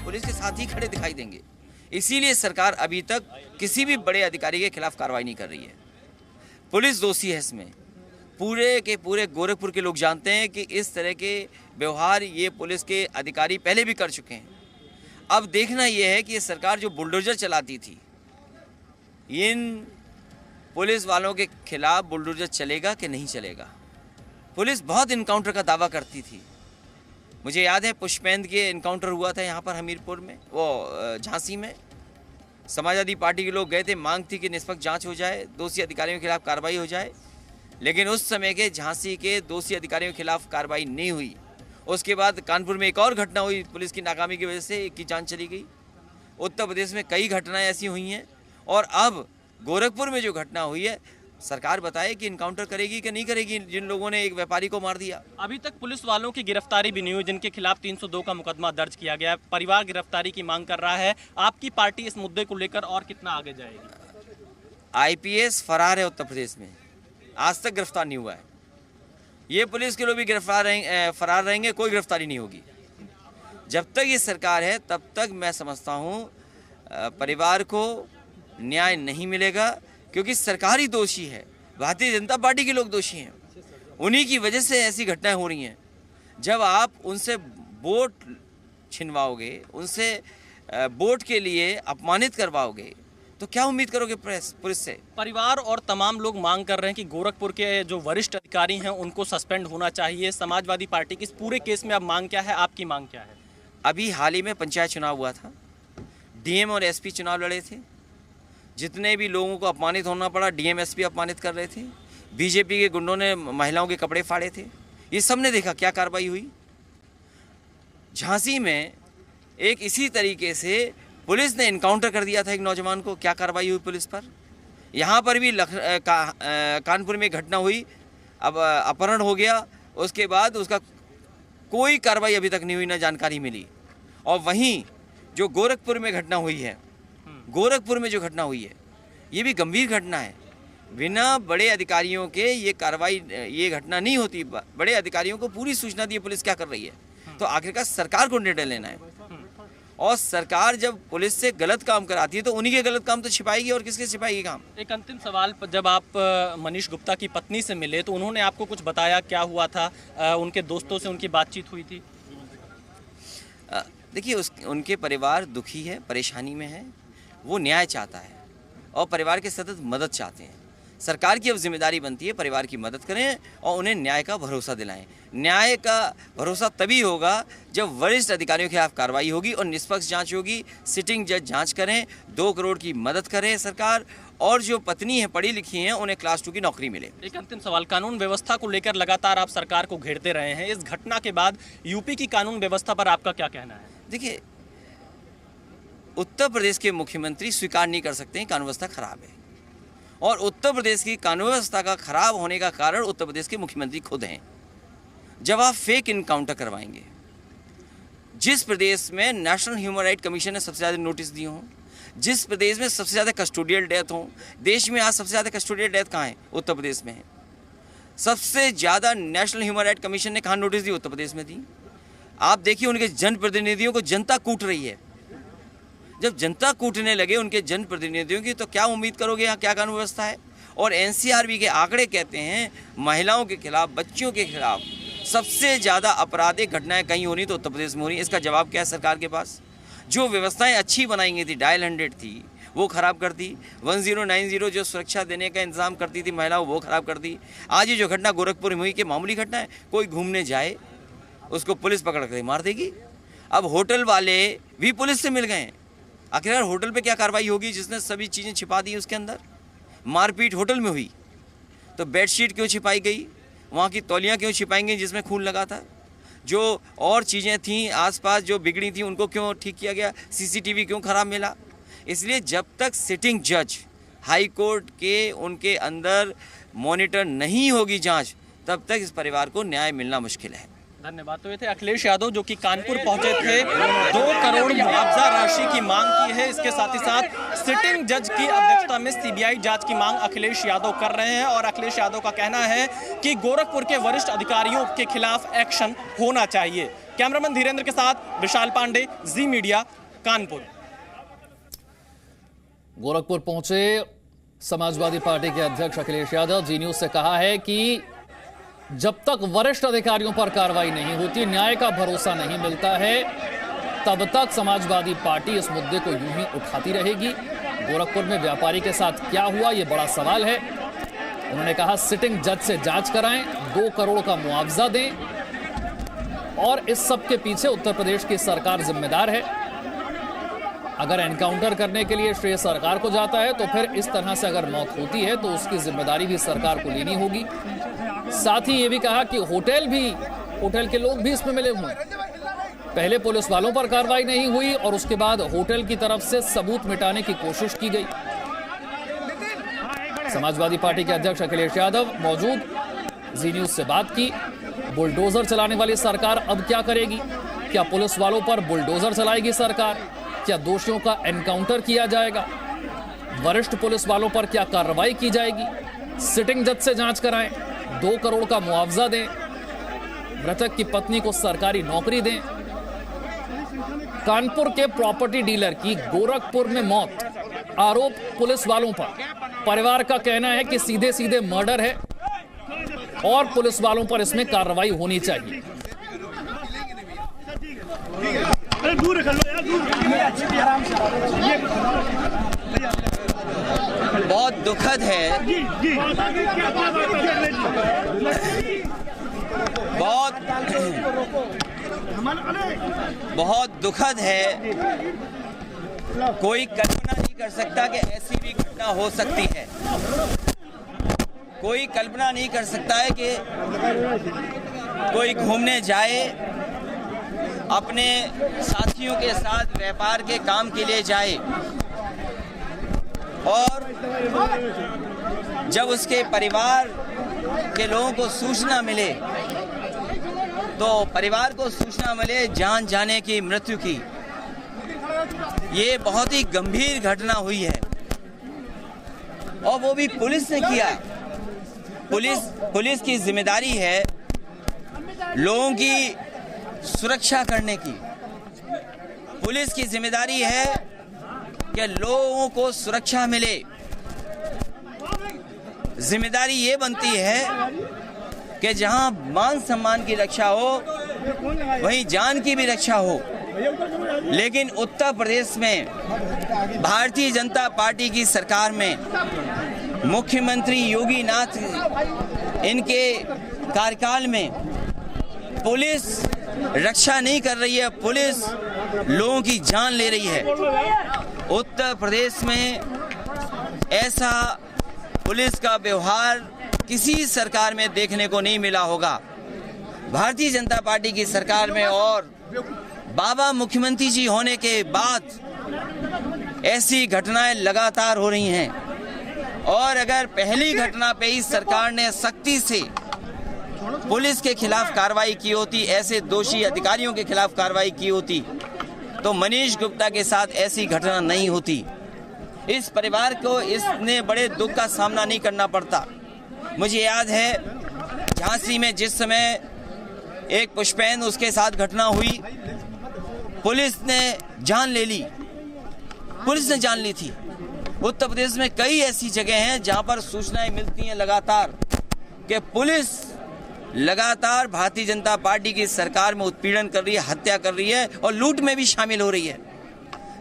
Police के साथ ही खड़े दिखाई देंगे। इसीलिए सरकार अभी तक किसी भी बड़े अधिकारी के खिलाफ कार्रवाई नहीं कर रही है। पुलिस दोषी है इसमें। पूरे के पूरे गोरखपुर के लोग जानते हैं कि इस तरह के व्यवहार ये पुलिस के अधिकारी पहले भी कर चुके हैं। अब देखना यह है कि ये सरकार जो बुलडोजर चलाती थी, इन पुलिस वालों के खिलाफ बुलडोजर चलेगा कि नहीं चलेगा। पुलिस बहुत इनकाउंटर का दावा करती थी। मुझे याद है पुष्पेंद्र के इनकाउंटर हुआ था यहाँ पर हमीरपुर में, वो झांसी में। समाजवादी पार्टी के लोग गए थे, मांग थी कि निष्पक्ष जांच हो जाए, दोषी अधिकारियों के खिलाफ कार्रवाई हो जाए। लेकिन उस समय के झांसी के दोषी अधिकारियों के खिलाफ कार्रवाई नहीं हुई। उसके बाद कानपुर में एक और घटना हुई, पुलिस की नाकामी की वजह से एक की जान चली गई। उत्तर प्रदेश में कई घटनाएं ऐसी हुई हैं और अब गोरखपुर में जो घटना हुई है, सरकार बताए कि इनकाउंटर करेगी कि नहीं करेगी जिन लोगों ने एक व्यापारी को मार दिया। अभी तक पुलिस वालों की गिरफ्तारी भी नहीं हुई, जिनके खिलाफ 302 का मुकदमा दर्ज किया गया है। परिवार गिरफ्तारी की मांग कर रहा है। आपकी पार्टी इस मुद्दे को लेकर और कितना आगे जाएगी? IPS फरार है उत्तर प्रदेश में, आज तक गिरफ्तार नहीं हुआ है। ये पुलिस के लोग भी फरार रहेंगे, कोई गिरफ्तारी नहीं होगी। जब तक ये सरकार है तब तक मैं समझता हूँ परिवार को न्याय नहीं मिलेगा, क्योंकि सरकार ही दोषी है। भारतीय जनता पार्टी के लोग दोषी हैं। उन्हीं की वजह से ऐसी घटनाएं हो रही हैं। जब आप उनसे वोट छिनवाओगे, उनसे वोट के लिए अपमानित करवाओगे, तो क्या उम्मीद करोगे पुलिस से? परिवार और तमाम लोग मांग कर रहे हैं कि गोरखपुर के जो वरिष्ठ अधिकारी हैं उनको सस्पेंड होना चाहिए। समाजवादी पार्टी की इस पूरे केस में अब मांग क्या है, आपकी मांग क्या है? अभी हाल ही में पंचायत चुनाव हुआ था, DM और SP चुनाव लड़े थे। जितने भी लोगों को अपमानित होना पड़ा, DM SP अपमानित कर रहे थे। BJP के गुंडों ने महिलाओं के कपड़े फाड़े थे। ये सबने देखा क्या कार्रवाई हुई। झांसी में एक इसी तरीके से पुलिस ने इनकाउंटर कर दिया था एक नौजवान को, क्या कार्रवाई हुई पुलिस पर। यहाँ पर भी कानपुर में घटना हुई, अब अपहरण हो गया, उसके बाद उसका कोई कार्रवाई अभी तक नहीं हुई, ना जानकारी मिली। और वहीं जो गोरखपुर में घटना हुई है, गोरखपुर में जो घटना हुई है, ये भी गंभीर घटना है। बिना बड़े अधिकारियों के ये कार्रवाई, ये घटना नहीं होती। बड़े अधिकारियों को पूरी सूचना दी पुलिस क्या कर रही है, तो आखिरकार सरकार को निर्णय लेना है। और सरकार जब पुलिस से गलत काम कराती है तो उन्हीं के गलत काम तो छिपाएगी, और किसके छिपाएगी काम। एक अंतिम सवाल, जब आप मनीष गुप्ता की पत्नी से मिले तो उन्होंने आपको कुछ बताया, क्या हुआ था? उनके दोस्तों से उनकी बातचीत हुई थी? देखिए, उनके परिवार दुखी है, परेशानी में है, वो न्याय चाहता है और परिवार के सतत मदद चाहते हैं। सरकार की अब जिम्मेदारी बनती है परिवार की मदद करें और उन्हें न्याय का भरोसा दिलाएं। न्याय का भरोसा तभी होगा जब वरिष्ठ अधिकारियों के खिलाफ कार्रवाई होगी और निष्पक्ष जांच होगी। सिटिंग जज जांच करें, 2 करोड़ की मदद करे सरकार, और जो पत्नी है, पढ़ी लिखी हैं, उन्हें क्लास 2 की नौकरी मिले। एक अंतिम सवाल, कानून व्यवस्था को लेकर लगातार आप सरकार को घेरते रहे हैं। इस घटना के बाद यूपी की कानून व्यवस्था पर आपका क्या कहना है? देखिए, उत्तर प्रदेश के मुख्यमंत्री स्वीकार नहीं कर सकते हैं कानून व्यवस्था खराब है, और उत्तर प्रदेश की कानून व्यवस्था का खराब होने का कारण उत्तर प्रदेश के मुख्यमंत्री खुद हैं। जब आप फेक इनकाउंटर करवाएंगे, जिस प्रदेश में नेशनल ह्यूमन राइट कमीशन ने सबसे ज़्यादा नोटिस दिए हों, जिस प्रदेश में सबसे ज़्यादा कस्टोडियल डेथ हो, देश में आज सबसे ज़्यादा कस्टोडियल डेथ कहाँ है? उत्तर प्रदेश में है। सबसे ज़्यादा नेशनल ह्यूमन राइट कमीशन ने कहाँ नोटिस दी? उत्तर प्रदेश में दी। आप देखिए, उनके जनप्रतिनिधियों को जनता कूट रही है। जब जनता कूटने लगे उनके जनप्रतिनिधियों की, तो क्या उम्मीद करोगे यहाँ क्या कानून व्यवस्था है? और NCRB के आंकड़े कहते हैं महिलाओं के खिलाफ, बच्चियों के खिलाफ सबसे ज़्यादा आपराधिक घटनाएं कहीं हो रही तो उत्तर प्रदेश में हो रही। इसका जवाब क्या है सरकार के पास? जो व्यवस्थाएं अच्छी बनाई गई थी, डायल 100 थी, वो ख़राब कर दी। 1090 जो सुरक्षा देने का इंतजाम करती थी महिलाओं, वो ख़राब कर दी। आज ये जो घटना गोरखपुर में हुई, कि मामूली घटना है, कोई घूमने जाए उसको पुलिस पकड़ कर मार देगी। अब होटल वाले भी पुलिस से मिल गए हैं। आखिरकार होटल पे क्या कार्रवाई होगी जिसने सभी चीज़ें छिपा दी उसके अंदर? मारपीट होटल में हुई तो बेडशीट क्यों छिपाई गई? वहाँ की तौलियाँ क्यों छिपाएंगे जिसमें खून लगा था? जो और चीज़ें थीं आसपास जो बिगड़ी थी उनको क्यों ठीक किया गया? CCTV क्यों ख़राब मिला? इसलिए जब तक सिटिंग जज हाई कोर्ट के उनके अंदर मॉनिटर नहीं होगी जांच, तब तक इस परिवार को न्याय मिलना मुश्किल है। धन्यवाद। तो ये थे अखिलेश यादव, जो कि कानपुर पहुंचे थे, 2 करोड़ मुआवजा राशि की मांग की है। इसके साथ ही साथ सिटिंग जज की अध्यक्षता में CBI जांच की मांग अखिलेश यादव कर रहे हैं। और अखिलेश यादव का कहना है कि गोरखपुर के वरिष्ठ अधिकारियों के खिलाफ एक्शन होना चाहिए। कैमरामैन धीरेन्द्र के साथ विशाल पांडे, जी मीडिया, कानपुर। गोरखपुर पहुंचे समाजवादी पार्टी के अध्यक्ष अखिलेश यादव जी न्यूज से कहा है कि जब तक वरिष्ठ अधिकारियों पर कार्रवाई नहीं होती, न्याय का भरोसा नहीं मिलता है, तब तक समाजवादी पार्टी इस मुद्दे को यूं ही उठाती रहेगी। गोरखपुर में व्यापारी के साथ क्या हुआ, यह बड़ा सवाल है। उन्होंने कहा सिटिंग जज से जांच कराएं, 2 करोड़ का मुआवजा दें, और इस सब के पीछे उत्तर प्रदेश की सरकार जिम्मेदार है। अगर एनकाउंटर करने के लिए श्रेय सरकार को जाता है तो फिर इस तरह से अगर मौत होती है तो उसकी जिम्मेदारी भी सरकार को लेनी होगी। साथ ही ये भी कहा कि होटल के लोग भी इसमें मिले हुए हैं। पहले पुलिस वालों पर कार्रवाई नहीं हुई और उसके बाद होटल की तरफ से सबूत मिटाने की कोशिश की गई। समाजवादी पार्टी के अध्यक्ष अखिलेश यादव मौजूद, जी न्यूज से बात की। बुलडोजर चलाने वाली सरकार अब क्या करेगी? क्या पुलिस वालों पर बुलडोजर चलाएगी सरकार? क्या दोषियों का एनकाउंटर किया जाएगा? वरिष्ठ पुलिस वालों पर क्या कार्रवाई की जाएगी? सिटिंग जज से जांच कराएं, 2 करोड़ का मुआवजा दें, मृतक की पत्नी को सरकारी नौकरी दें। कानपुर के प्रॉपर्टी डीलर की गोरखपुर में मौत, आरोप पुलिस वालों पर। परिवार का कहना है कि सीधे सीधे मर्डर है और पुलिस वालों पर इसमें कार्रवाई होनी चाहिए। बहुत दुखद है, बहुत दुखद है। कोई कल्पना नहीं कर सकता कि ऐसी भी घटना हो सकती है। कोई कल्पना नहीं कर सकता है कि कोई घूमने जाए, अपने साथियों के साथ व्यापार के काम के लिए जाए, और जब उसके परिवार के लोगों को सूचना मिले तो परिवार को सूचना मिले जान जाने की, मृत्यु की। ये बहुत ही गंभीर घटना हुई है और वो भी पुलिस ने किया। पुलिस की जिम्मेदारी है लोगों की सुरक्षा करने की। पुलिस की जिम्मेदारी है कि लोगों को सुरक्षा मिले। जिम्मेदारी ये बनती है कि जहां मान सम्मान की रक्षा हो वहीं जान की भी रक्षा हो। लेकिन उत्तर प्रदेश में भारतीय जनता पार्टी की सरकार में मुख्यमंत्री योगी नाथ, इनके कार्यकाल में पुलिस रक्षा नहीं कर रही है, पुलिस लोगों की जान ले रही है। उत्तर प्रदेश में ऐसा पुलिस का व्यवहार किसी सरकार में देखने को नहीं मिला होगा। भारतीय जनता पार्टी की सरकार में और बाबा मुख्यमंत्री जी होने के बाद ऐसी घटनाएं लगातार हो रही हैं। और अगर पहली घटना पे ही सरकार ने सख्ती से पुलिस के खिलाफ कार्रवाई की होती, ऐसे दोषी अधिकारियों के खिलाफ कार्रवाई की होती, तो मनीष गुप्ता के साथ ऐसी घटना नहीं होती। इस परिवार को इसने बड़े दुख का सामना नहीं करना पड़ता। मुझे याद है झांसी में जिस समय एक पुष्पैन उसके साथ घटना हुई, पुलिस ने जान ले ली, पुलिस ने जान ली थी। उत्तर प्रदेश में कई ऐसी जगह हैं जहां पर सूचनाएं मिलती हैं लगातार कि पुलिस लगातार भारतीय जनता पार्टी की सरकार में उत्पीड़न कर रही है, हत्या कर रही है और लूट में भी शामिल हो रही है।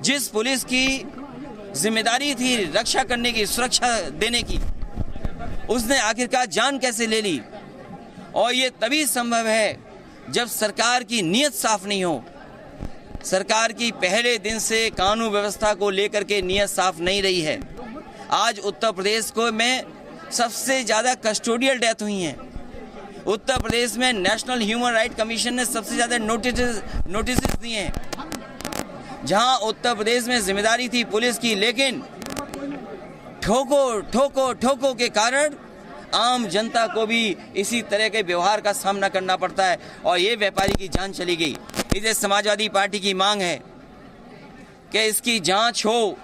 जिस पुलिस की जिम्मेदारी थी रक्षा करने की, सुरक्षा देने की, उसने आखिरकार जान कैसे ले ली? और ये तभी संभव है जब सरकार की नीयत साफ नहीं हो। सरकार की पहले दिन से कानून व्यवस्था को लेकर के नीयत साफ नहीं रही है। आज उत्तर प्रदेश को में सबसे ज़्यादा कस्टोडियल डेथ हुई हैं। उत्तर प्रदेश में नेशनल ह्यूमन राइट कमीशन ने सबसे ज़्यादा नोटिस दिए हैं। जहां उत्तर प्रदेश में जिम्मेदारी थी पुलिस की, लेकिन ठोको के कारण आम जनता को भी इसी तरह के व्यवहार का सामना करना पड़ता है और ये व्यापारी की जान चली गई। इसलिए समाजवादी पार्टी की मांग है कि इसकी जांच हो,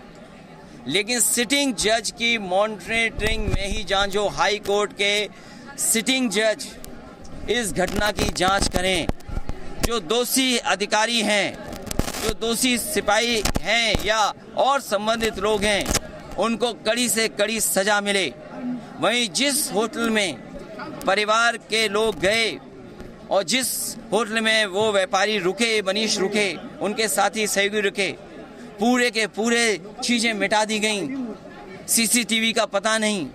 लेकिन सिटिंग जज की मॉनिटरिंग में ही जांच हो। हाई कोर्ट के सिटिंग जज इस घटना की जांच करें। जो दोषी अधिकारी हैं, जो दोषी सिपाही हैं या और संबंधित लोग हैं, उनको कड़ी से कड़ी सजा मिले। वहीं जिस होटल में परिवार के लोग गए और जिस होटल में वो व्यापारी रुके, मनीष रुके, उनके साथी सहयोगी रुके, पूरे के पूरे चीज़ें मिटा दी गईं। सीसीटीवी का पता नहीं,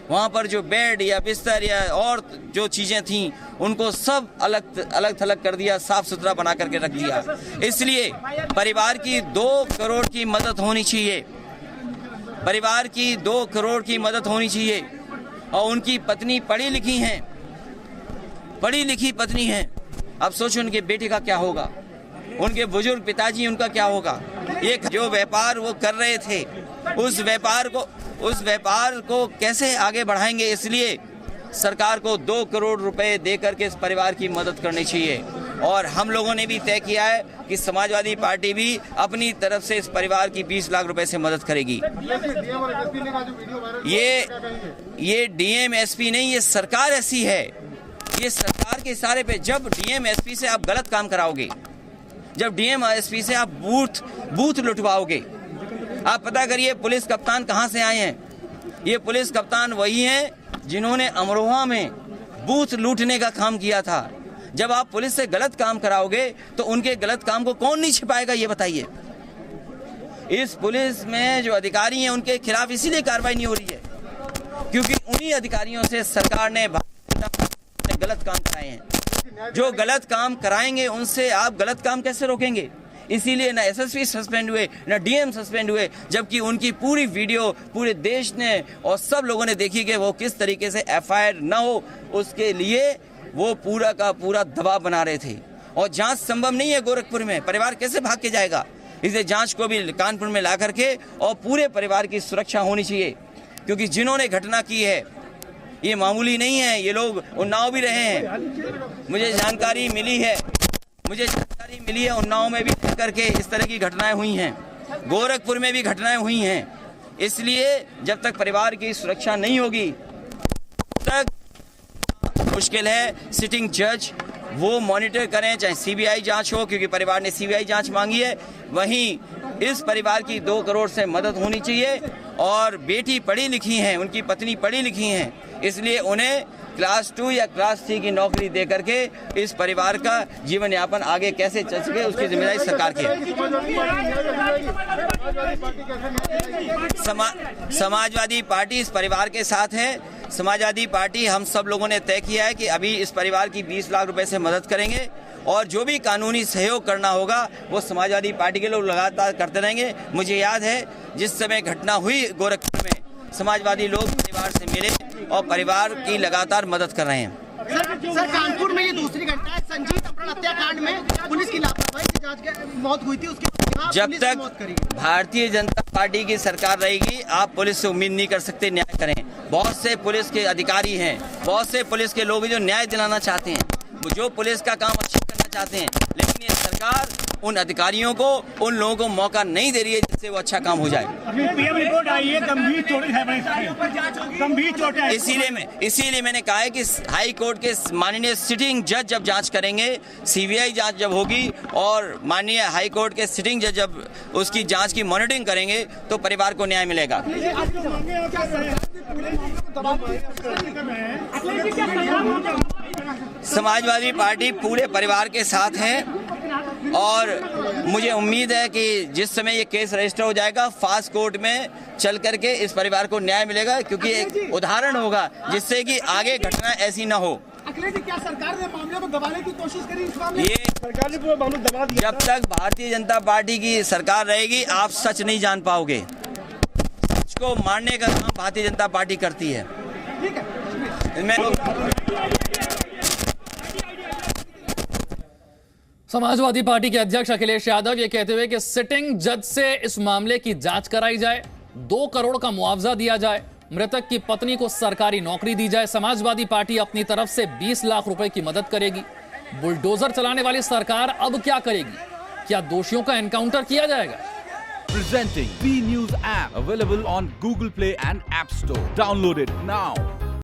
वहाँ पर जो बेड या बिस्तर या और जो चीज़ें थीं उनको सब अलग थलग कर दिया, साफ सुथरा बना करके रख दिया। इसलिए परिवार की 2 करोड़ की मदद होनी चाहिए, परिवार की 2 करोड़ की मदद होनी चाहिए। और उनकी पत्नी पढ़ी लिखी हैं, पढ़ी लिखी पत्नी हैं। अब सोचो उनके बेटे का क्या होगा, उनके बुजुर्ग पिताजी उनका क्या होगा। ये जो व्यापार वो कर रहे थे, उस व्यापार को कैसे आगे बढ़ाएंगे। इसलिए सरकार को 2 करोड़ रुपए दे करके इस परिवार की मदद करनी चाहिए। और हम लोगों ने भी तय किया है कि समाजवादी पार्टी भी अपनी तरफ से इस परिवार की 20 लाख रुपए से मदद करेगी। ये डीएम एसपी नहीं, ये सरकार ऐसी है, ये सरकार के इशारे पे। जब डीएम एसपी से आप गलत काम कराओगे, जब डीएम एसपी से आप बूथ लुटवाओगे, आप पता करिए पुलिस कप्तान कहां से आए हैं। ये पुलिस कप्तान वही हैं जिन्होंने अमरोहा में बूथ लूटने का काम किया था। जब आप पुलिस से गलत काम कराओगे तो उनके गलत काम को कौन नहीं छिपाएगा, ये बताइए। इस पुलिस में जो अधिकारी हैं उनके खिलाफ इसीलिए कार्रवाई नहीं हो रही है क्योंकि उन्हीं अधिकारियों से सरकार ने गलत काम कराए हैं। जो गलत काम कराएंगे उनसे आप गलत काम कैसे रोकेंगे। इसीलिए ना एसएसपी सस्पेंड हुए, ना डीएम सस्पेंड हुए, जबकि उनकी पूरी वीडियो पूरे देश ने और सब लोगों ने देखी कि वो किस तरीके से एफआईआर न हो, उसके लिए वो पूरा का पूरा दबाव बना रहे थे। और जांच संभव नहीं है गोरखपुर में, परिवार कैसे भाग के जाएगा। इसलिए जांच को भी कानपुर में ला करके और पूरे परिवार की सुरक्षा होनी चाहिए क्योंकि जिन्होंने घटना की है ये मामूली नहीं है। ये लोग उन्नाव भी रहे हैं, मुझे जानकारी मिली है उन्नाव में भी करके इस तरह की घटनाएं हुई हैं, गोरखपुर में भी घटनाएं हुई हैं। इसलिए जब तक परिवार की सुरक्षा नहीं होगी तब तक मुश्किल है। सिटिंग जज वो मॉनिटर करें, चाहे सीबीआई जांच हो, क्योंकि परिवार ने सीबीआई जांच मांगी है। वहीं इस परिवार की 2 करोड़ से मदद होनी चाहिए। और बेटी पढ़ी लिखी हैं, उनकी पत्नी पढ़ी लिखी हैं, इसलिए उन्हें क्लास 2 या क्लास 3 की नौकरी दे करके इस परिवार का जीवन यापन आगे कैसे चल सके उसकी जिम्मेदारी सरकार की है। समाजवादी पार्टी इस परिवार के साथ है। समाजवादी पार्टी हम सब लोगों ने तय किया है कि अभी इस परिवार की 20 लाख रुपए से मदद करेंगे और जो भी कानूनी सहयोग करना होगा वो समाजवादी पार्टी के लोग लगातार करते रहेंगे। मुझे याद है जिस समय घटना हुई गोरखपुर में, समाजवादी लोग परिवार से मिले और परिवार की लगातार मदद कर रहे हैं। सर कानपुर में ये दूसरी घटना है। संजीत अपहरण हत्याकांड में पुलिस की लापरवाही से जांच के मौत हुई थी, उसके जब तक भारतीय जनता पार्टी की सरकार रहेगी आप पुलिस से उम्मीद नहीं कर सकते न्याय करें। बहुत से पुलिस के अधिकारी हैं, बहुत से पुलिस के लोग जो न्याय दिलाना चाहते हैं, जो पुलिस का काम अच्छा करना चाहते हैं, लेकिन ये सरकार उन अधिकारियों को, उन लोगों को मौका नहीं दे रही है जिससे वो अच्छा काम हो जाए। रिपोर्ट आई है, गंभीर चोट है। इसीलिए मैंने कहा है कि हाई कोर्ट के माननीय सिटिंग जज जब जांच करेंगे, सीबीआई जांच जब होगी और माननीय हाई कोर्ट के सिटिंग जज जब उसकी जांच की मॉनिटरिंग करेंगे तो परिवार को न्याय मिलेगा। समाजवादी पार्टी पूरे परिवार के साथ है और मुझे उम्मीद है कि जिस समय ये केस रजिस्टर हो जाएगा फास्ट कोर्ट में चल करके इस परिवार को न्याय मिलेगा, क्योंकि एक उदाहरण होगा जिससे कि आगे घटना ऐसी ना हो। अखिलेश जी, क्या सरकार ने मामले को दबाने की कोशिश करी इस मामले में? ये सरकार ने पूरा मामला दबा दिया। जब तक भारतीय जनता पार्टी की सरकार रहेगी आप सच नहीं जान पाओगे। सच को मारने का काम भारतीय जनता पार्टी करती है। ठीक है। समाजवादी पार्टी के अध्यक्ष अखिलेश यादव ये कहते हुए कि सिटिंग जज से इस मामले की जांच कराई जाए, 2 करोड़ का मुआवजा दिया जाए, मृतक की पत्नी को सरकारी नौकरी दी जाए। समाजवादी पार्टी अपनी तरफ से 20 लाख रुपए की मदद करेगी। बुलडोजर चलाने वाली सरकार अब क्या करेगी? क्या दोषियों का एनकाउंटर किया जाएगा? Presenting B News app available on Google Play and App Store. Download it now.